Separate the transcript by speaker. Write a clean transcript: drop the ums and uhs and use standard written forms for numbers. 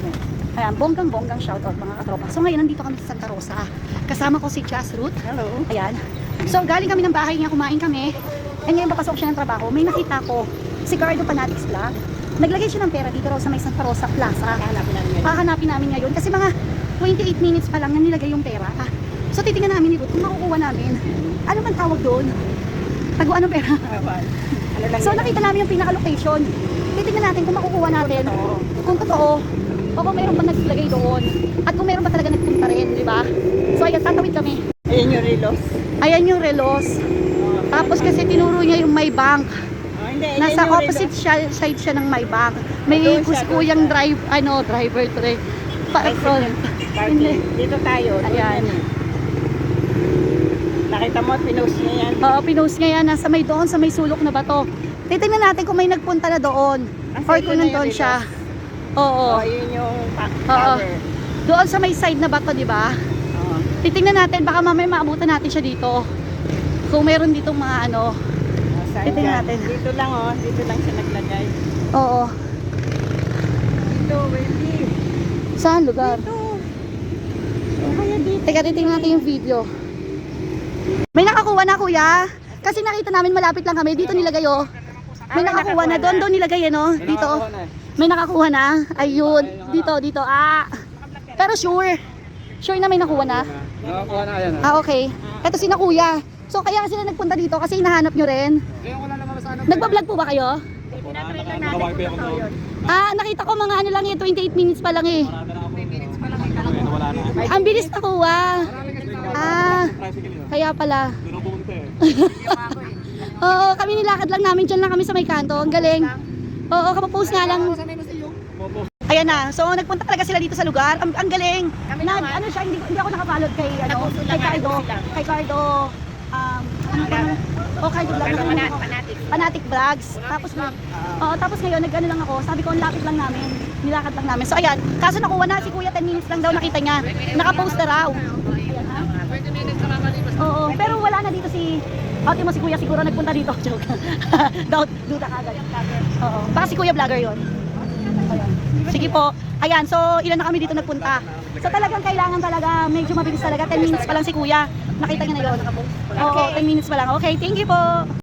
Speaker 1: namin.
Speaker 2: Ayan, bonggang-bonggang shoutout mga katropa. So ngayon, nandito kami sa Santa Rosa. Kasama ko si Jazz Ruth.
Speaker 1: Hello.
Speaker 2: Ayan. So galing kami ng bahay niya, kumain kami. And ngayon papasok siya ng trabaho. May nakita ko, si Cardo Fanatics Vlog. Naglagay siya ng pera dito raw sa may Santa Rosa Plaza.
Speaker 1: Hahanapin namin ngayon.
Speaker 2: Hahanapin namin ngayon. Kasi mga 28 minutes pa lang na nilagay yung pera. So titingnan namin ni Ruth kung makukuha namin. Ano man tawag doon? Taguan ng pera.
Speaker 1: Ano lang
Speaker 2: So
Speaker 1: yun?
Speaker 2: nakita namin yung pinaka-location. Titingnan natin kung makukuha natin. Kung totoo. O kung mayroon pa naglagay doon. At kung mayroon pa talaga nagpunta rin, di ba? So ayan, tatawid kami.
Speaker 1: Ayan yung relos.
Speaker 2: Ayan yung relos. Tapos kasi tinuro niya yung may bank.
Speaker 1: Oh, hindi, ayan
Speaker 2: Nasa
Speaker 1: yung
Speaker 2: opposite side siya ng may bank. May
Speaker 1: Doon siya,
Speaker 2: kuyang
Speaker 1: doon siya.
Speaker 2: driver to eh.
Speaker 1: Parking. Dito tayo. doon
Speaker 2: Ayan.
Speaker 1: yan eh. Nakita mo, pinost niya yan.
Speaker 2: Oo, pinost niya yan. Nasa may doon, sa may sulok na bato. Titingnan natin kung may nagpunta na doon. Or kung nandun siya. Oo.
Speaker 1: Oh, yun yung
Speaker 2: Oo.
Speaker 1: tower.
Speaker 2: Doon sa may side na bato, di ba?
Speaker 1: Oo.
Speaker 2: Titingnan natin, baka mamaya maabutan natin siya dito. Kung meron ditong mga ano.
Speaker 1: Saan
Speaker 2: Titingnan
Speaker 1: dyan?
Speaker 2: natin.
Speaker 1: Dito lang oh, dito lang siya naglagay.
Speaker 2: Oo.
Speaker 1: Dito, Wendy.
Speaker 2: Saan lugar?
Speaker 1: Dito. Kaya dito.
Speaker 2: Teka, titingnan natin yung video. May nakakuha na, kuya. Kasi nakita namin malapit lang kami. Dito nilagay, oh. May nakakuha na. Doon nilagay, no? Dito. May nakakuha na. Ayun. Dito. Pero sure. Sure na may nakuha na.
Speaker 3: Nakakuha na yan.
Speaker 2: Ah, okay. Ito si na kuya. So, kaya sila nagpunta dito kasi hinahanap nyo rin.
Speaker 3: Ngayon ko lang naman sa ano.
Speaker 2: Nagpa-vlog po ba kayo?
Speaker 1: Pinatry lang natin kung totoo yun.
Speaker 2: Ah, nakita ko mga ano lang eh. 28 minutes pa lang eh.
Speaker 3: Wala na.
Speaker 2: Ang bilis nakuha. Ah, kaya pala.
Speaker 3: Doon ang pumunta eh.
Speaker 2: Oo, kami nilakad lang namin. Diyan lang kami sa may kanto. Ang galing. Oo, kapapost nga lang. Ayan na. So, nagpunta talaga sila dito sa lugar. Ang galing. Ano siya, hindi ako nakapalod kay, kay Cardo. Kay Cardo. Ano ba? Cardo Vlog. Fanatic Vlogs. Tapos ngayon, nag-ano lang ako. Sabi ko, ang lapit lang namin. Nilakad lang namin. So, ayan. Kaso nakuha na si Kuya 10 minutes lang daw nakita niya. Nakapost na raw. Ayan ha. Oo, pero wala na dito si mo si Kuya siguro nagpunta dito. Joke. Duda ka agad. Oo. Baka si Kuya vlogger yun. Ayan. Sige po. Ayan, so ilan na kami dito nagpunta. So talagang kailangan talaga, medyo mabilis talaga. 10 minutes pa lang si Kuya. Nakita niya na yun. Oo, 10 minutes pa lang. Okay, thank you po.